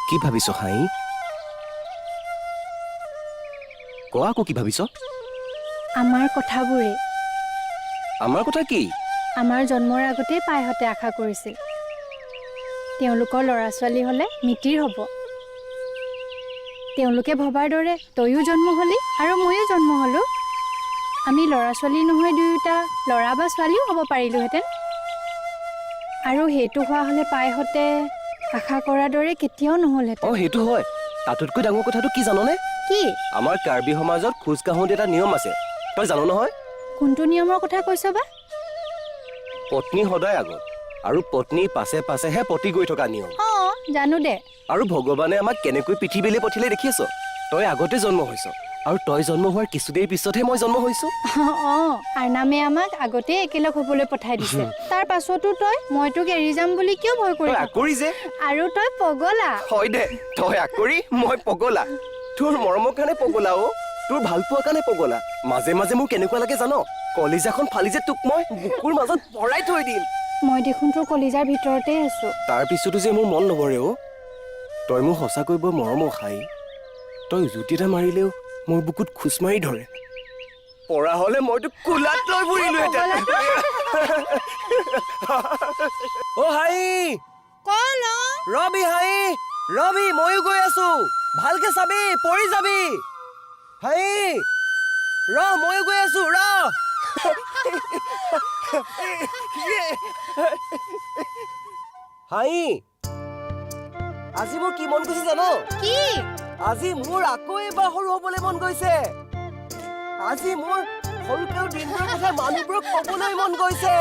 কি ভাবিছ হাই কোৱা আকৌ কি ভাবিছ আমাৰ কথাবোৰে আমাৰ কথা কি আমাৰ জন্মৰ আগতেই পাইহঁতে আশা কৰিছিল তেওঁলোকৰ ল'ৰা ছোৱালী হ'লে মিতিৰ হ'ব তেওঁলোকে ভবাৰ দৰে তয়ো জন্ম হ'লি আৰু ময়ো জন্ম হ'লো আমি ল'ৰা ছোৱালী নহয় দুয়োটা ল'ৰা বা ছোৱালীও হ'ব পাৰিলোহেঁতেন আৰু সেইটো হোৱা হ'লে পাইহঁতে আশা কৰাৰ দৰে কেতিয়াও নহ'লহেঁতেন সেইটো হয় তাতোতকৈ ডাঙৰ কথাটো কি জাননে কি আমাৰ কাৰ্বি সমাজত খোজ কাঢ়োতে এটা নিয়ম আছে তই জানো নহয় কোনটো নিয়মৰ কথা কৈছ বা পত্নী সদায় আগত আৰু পত্নীৰ পাছে পাছেহে পতি গৈ থকা নিয়ম অঁ জানো দে আৰু ভগৱানে আমাক কেনেকৈ পৃথিৱীলৈ পঠিয়ালে দেখিছ তই আগতে জন্ম হৈছ আৰু তই জন্ম হোৱাৰ কিছুদেৰি পিছতহে মই জন্ম হৈছো অঁ আৰনামে আমাক আগতেই একেলগ হ'বলৈ পঠাই দিছে তাৰ পাছতো মই তোক এৰি যাম বুলি কিয় ভয় কৰি তই থাক? আকৰি যে আৰু তই পগলা হয় দে তই আকৰি মই পগলা তোৰ মৰমৰ কাৰণে পগলা অ তোৰ ভাল পোৱাৰ কাৰণে পগলা মাজে মাজে মোৰ কেনেকুৱা লাগে জান কলিজাখন ফালি যে তোক মই বুকুৰ মাজত ভৰাই থৈ দিম মই দেখোন তোৰ কলিজাৰ ভিতৰতে আছো তাৰ পিছতো যে মোৰ মন নভৰে অ তই মোৰ সঁচাকৈ বৰ মৰমৰ খাই তই জুতি এটা মাৰিলেও মোৰ বুকুত খোজ মাৰি ধৰে পৰা হলে মইতো কোলাত লৈ ফুৰিলোহেঁতেন অ হাই ৰবি হাই ৰবি ময়ো গৈ আছো ভালকে চাবি পৰি যাবি হাই ৰ ময়ো গৈ আছো ৰ হাই আজি মোৰ কি মন গৈছে জানো কি আজি মোৰ আকৌ এবাৰ সৰু হবলৈ মন গৈছে আজি মোৰ সৰুকালৰ দিনবোৰৰ কথা মানুহবোৰক কবলৈ মন গৈছে